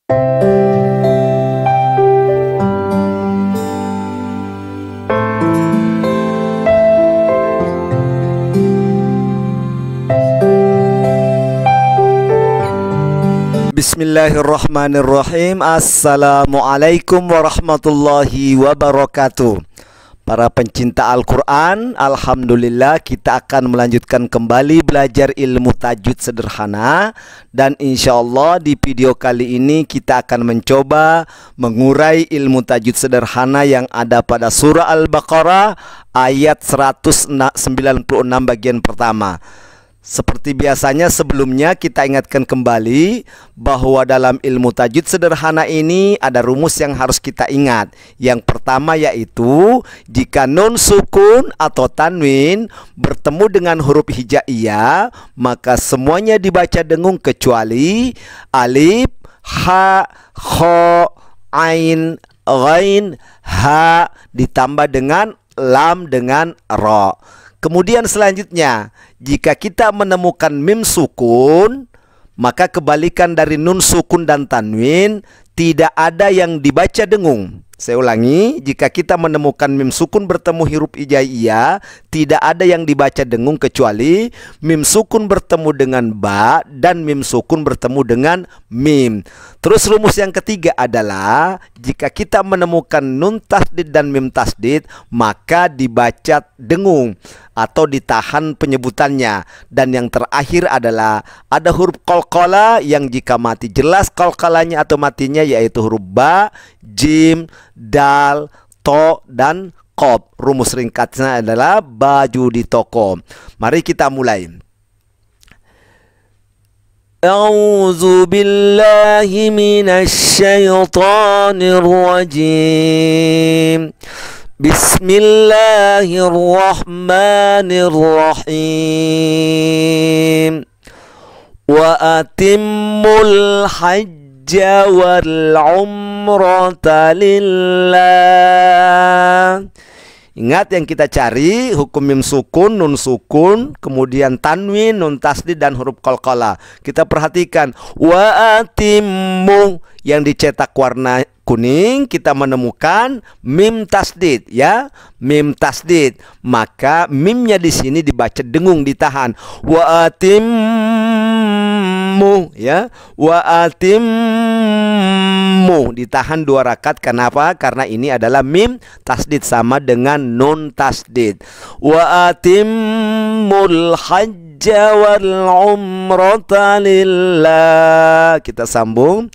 Bismillahirrahmanirrahim. Assalamualaikum warahmatullahi wabarakatuh. Para pencinta Al-Quran, alhamdulillah kita akan melanjutkan kembali belajar ilmu tajwid sederhana. Dan insya Allah di video kali ini kita akan mencoba mengurai ilmu tajwid sederhana yang ada pada surah Al-Baqarah ayat 196 bagian pertama. Seperti biasanya sebelumnya kita ingatkan kembali bahwa dalam ilmu tajwid sederhana ini ada rumus yang harus kita ingat. Yang pertama yaitu jika nun sukun atau tanwin bertemu dengan huruf hijaiyah, maka semuanya dibaca dengung kecuali alif, ha, kha, ain, ghain, ha ditambah dengan lam dengan ra. Kemudian selanjutnya, jika kita menemukan mim sukun, maka kebalikan dari nun sukun dan tanwin, tidak ada yang dibaca dengung. Saya ulangi, jika kita menemukan mim sukun bertemu huruf hijaiyah, tidak ada yang dibaca dengung kecuali mim sukun bertemu dengan ba dan mim sukun bertemu dengan mim. Terus rumus yang ketiga adalah jika kita menemukan nun tasdid dan mim tasdid, maka dibaca dengung atau ditahan penyebutannya. Dan yang terakhir adalah ada huruf qalqalah yang jika mati jelas qalqalahnya atau matinya, yaitu huruf ba, jim, dal, to, dan qaf. Rumus ringkasnya adalah baju di toko. Mari kita mulai. A'udzu billahi minasy syaithanir rajim. Bismillahirrahmanirrahim. Wa atimmul hajja wal umrata lillah. Ingat yang kita cari hukum mim sukun, nun sukun, kemudian tanwin, nun tasdid dan huruf qalqalah. Kita perhatikan wa atimmu yang dicetak warna kuning, kita menemukan mim tasdid, ya, mim tasdid. Maka mimnya di sini dibaca dengung, ditahan. Wa atimmu, ya, wa atimmu ditahan 2 rakaat. Kenapa? Karena ini adalah mim tasdid sama dengan nun tasdid. Wa atimmul hajja wal umrata lillah. Kita sambung.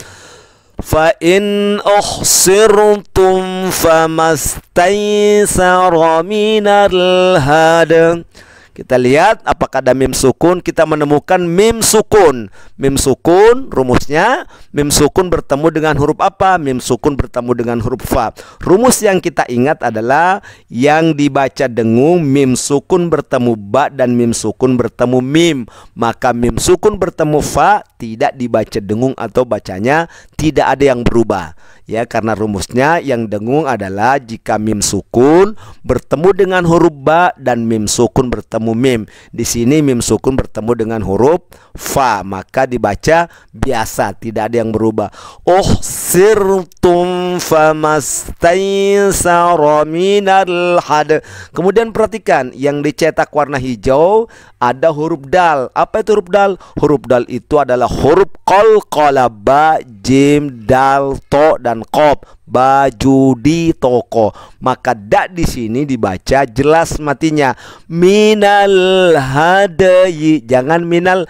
Fa in uhsirtum famastaysara minal hadi. Kita lihat apakah ada mim sukun. Kita menemukan mim sukun. Mim sukun rumusnya mim sukun bertemu dengan huruf apa? Mim sukun bertemu dengan huruf fa. Rumus yang kita ingat adalah yang dibaca dengung mim sukun bertemu ba dan mim sukun bertemu mim. Maka mim sukun bertemu fa tidak dibaca dengung atau bacanya tidak ada yang berubah. Ya, karena rumusnya yang dengung adalah jika mim sukun bertemu dengan huruf ba dan mim sukun bertemu mim. Di sini mim sukun bertemu dengan huruf fa, maka dibaca biasa, tidak ada yang berubah. Uhsirtum famastaysara minal had. Kemudian perhatikan yang dicetak warna hijau ada huruf dal. Apa itu huruf dal? Huruf dal itu adalah huruf qalqalah, ba, jim, dal, to, dan qaf. Baju di toko. Maka da di sini dibaca jelas matinya minal hadayi. Jangan minal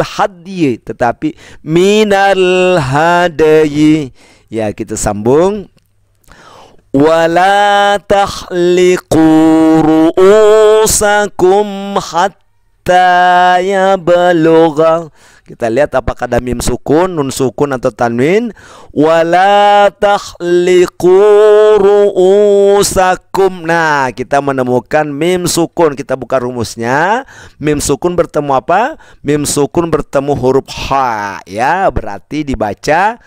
hadyi, tetapi minal hadayi. Ya, kita sambung. Wala tahliqu ru'usakum hatta yablugha. Kita lihat apakah ada mim sukun, nun sukun atau tanwin. Wala tahliqu ru'usakum. Nah, kita menemukan mim sukun. Kita buka rumusnya. Mim sukun bertemu apa? Mim sukun bertemu huruf ha, ya, berarti dibaca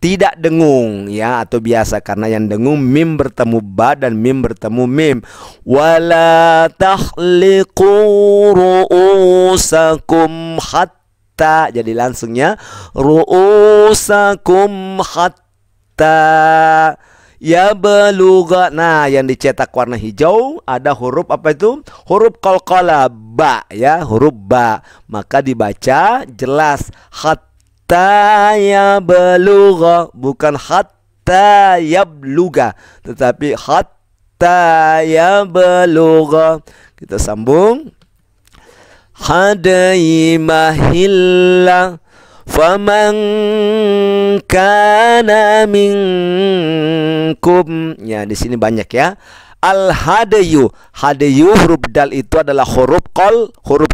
tidak dengung, ya, atau biasa, karena yang dengung mim bertemu ba dan mim bertemu mim. Wala tahliqu ru'usakum hatta hatta, jadi langsungnya ru'usakum hatta yablugha. Nah, yang dicetak warna hijau ada huruf apa itu? Huruf qalqalah, ba ya, huruf ba. Maka dibaca jelas hatta yablugha, bukan hatta yablugha, tetapi hatta yablugha. Kita sambung. Hadai mahilla faman kana minkum. Ya, di sini banyak ya. Al hadayu, hadayu huruf dal itu adalah huruf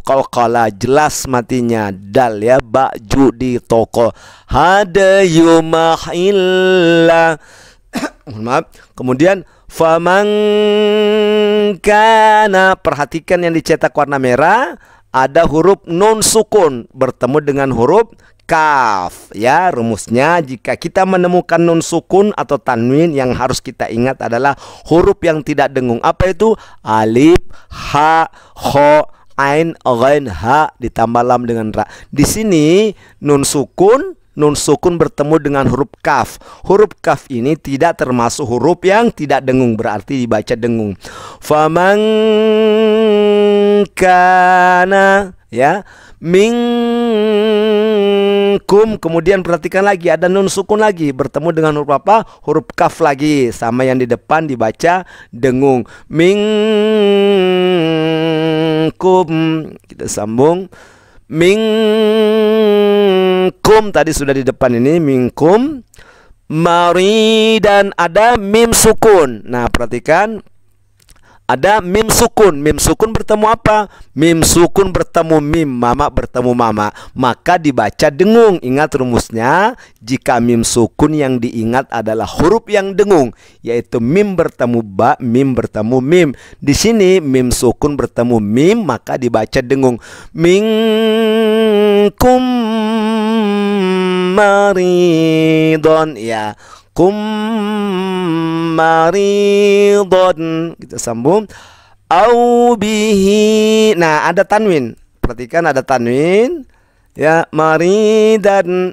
qalqalah, jelas matinya dal ya, baju di toko. Hadayu mahilla. Maaf. Kemudian faman kana, perhatikan yang dicetak warna merah ada huruf nun sukun bertemu dengan huruf kaf ya. Rumusnya, jika kita menemukan nun sukun atau tanwin, yang harus kita ingat adalah huruf yang tidak dengung. Apa itu? Alif, ha, kho, ain, ghain, ha ditambah lam dengan ra. Di sini nun sukun bertemu dengan huruf kaf. Huruf kaf ini tidak termasuk huruf yang tidak dengung, berarti dibaca dengung. Faman kana ya minkum. Kemudian perhatikan lagi, ada nun sukun lagi bertemu dengan huruf apa? Huruf kaf lagi, sama yang di depan dibaca dengung. Minkum, kita sambung. Minkum tadi sudah di depan ini, minkum. Mari, dan ada mim sukun. Nah, perhatikan, ada mim sukun. Mim sukun bertemu apa? Mim sukun bertemu mim, mama bertemu mama, maka dibaca dengung. Ingat rumusnya, jika mim sukun yang diingat adalah huruf yang dengung, yaitu mim bertemu ba, mim bertemu mim. Di sini mim sukun bertemu mim, maka dibaca dengung. Minkum maridon ya, kum maridon, kita sambung. Au bihi. Nah, ada tanwin, perhatikan ada tanwin ya, maridan.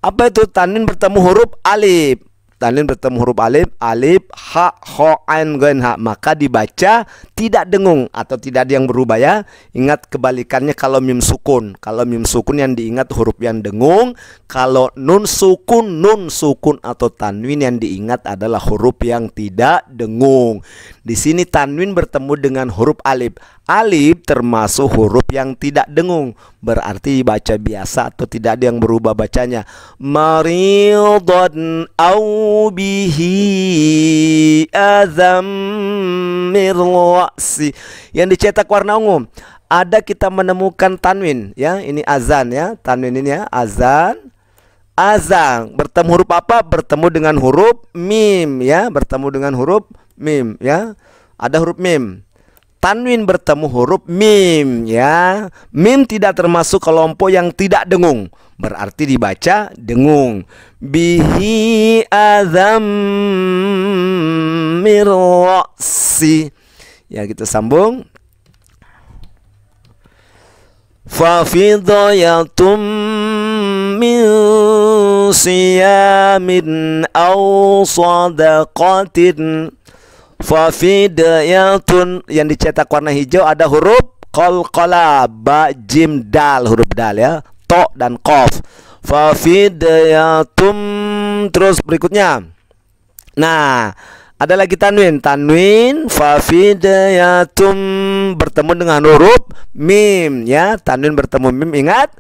Apa itu? Tanwin bertemu huruf alif. Tanwin bertemu huruf alif, alif, ha, kho, ain, ghain, ha, maka dibaca tidak dengung atau tidak ada yang berubah ya. Ingat kebalikannya kalau mim sukun. Kalau mim sukun yang diingat huruf yang dengung. Kalau nun sukun atau tanwin yang diingat adalah huruf yang tidak dengung. Di sini tanwin bertemu dengan huruf alif. Alif termasuk huruf yang tidak dengung, berarti dibaca biasa atau tidak ada yang berubah bacanya. Maridun au bihi azam mirwasi. Yang dicetak warna ungu, ada kita menemukan tanwin ya, ini azan ya, tanwin ini ya, azan. Azan bertemu huruf apa? Bertemu dengan huruf mim ya, bertemu dengan huruf mim ya. Ada huruf mim. Tanwin bertemu huruf mim ya. Mim tidak termasuk kelompok yang tidak dengung, berarti dibaca dengung. Bihi azam mirwasi. Ya, kita sambung. Fafidayatum min siyamin aw sadaqatin. Fafidayatun, yang dicetak warna hijau ada huruf qalqalah, ba, jim, dal, huruf dal ya, to dan qaf. Fafidayatum, terus berikutnya. Nah, ada lagi tanwin. Tanwin fafidayatum bertemu dengan huruf mim ya. Tanwin bertemu mim, ingat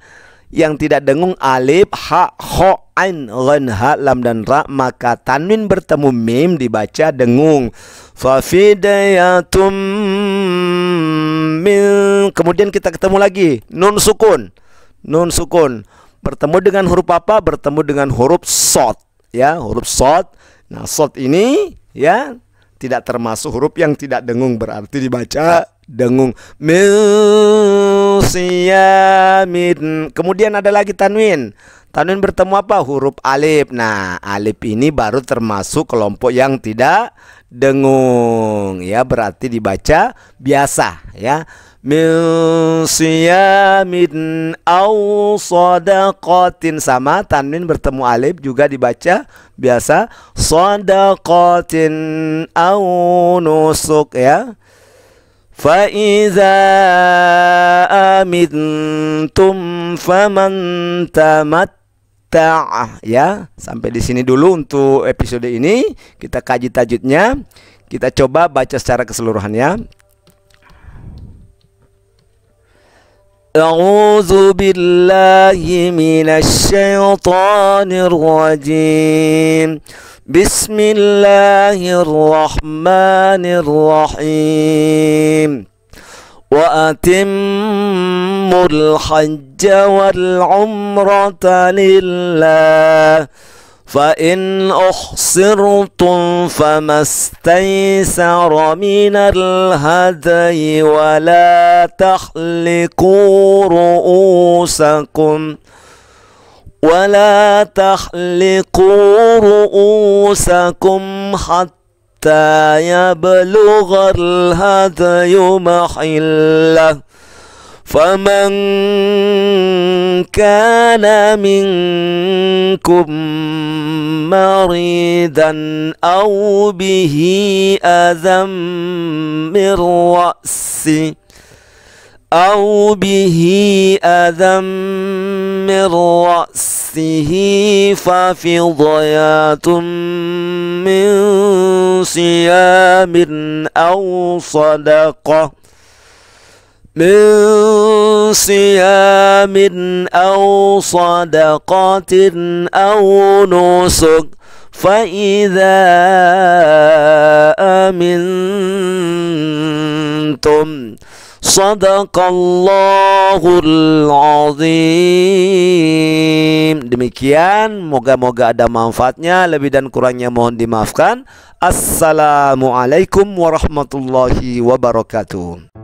yang tidak dengung alif, ha, kho, ain, ghain, ha, lam dan ra, maka tanwin bertemu mim dibaca dengung. Fafidayatum min. Kemudian kita ketemu lagi nun sukun. Nun sukun bertemu dengan huruf apa? Bertemu dengan huruf shad ya, huruf shad. Nah, shad ini ya tidak termasuk huruf yang tidak dengung, berarti dibaca dengung. Min siyamin. Kemudian ada lagi tanwin. Tanwin bertemu apa? Huruf alif. Nah, alif ini baru termasuk kelompok yang tidak dengung ya, berarti dibaca biasa ya. min siyamin aw shadaqatin, sama tanwin bertemu alif juga dibaca biasa, shadaqatin aw nusuk ya. Fa iza amintum faman tamatta' ya. Sampai di sini dulu untuk episode ini. Kita kaji tajwidnya. Kita coba baca secara keseluruhan ya. A'udzu billahi minasy syaithanir rajim. Bismillahirrahmanirrahim. Wa atimmul hajja wal umrata lillah. Fa in uhsirtum famastaysara minal hadyi wa la tahliqu ru'usakum ولا تحلقوا رؤوسكم حتى يبلغ الهدي محله فمن كان منكم مريضا أو به أذى من رأسه من رأسه ففدية من صيام أو صدقة أو نسك فإذا أمنتم Shadaqallahul azim. Demikian, moga-moga ada manfaatnya. Lebih dan kurangnya mohon dimaafkan. Assalamualaikum warahmatullahi wabarakatuh.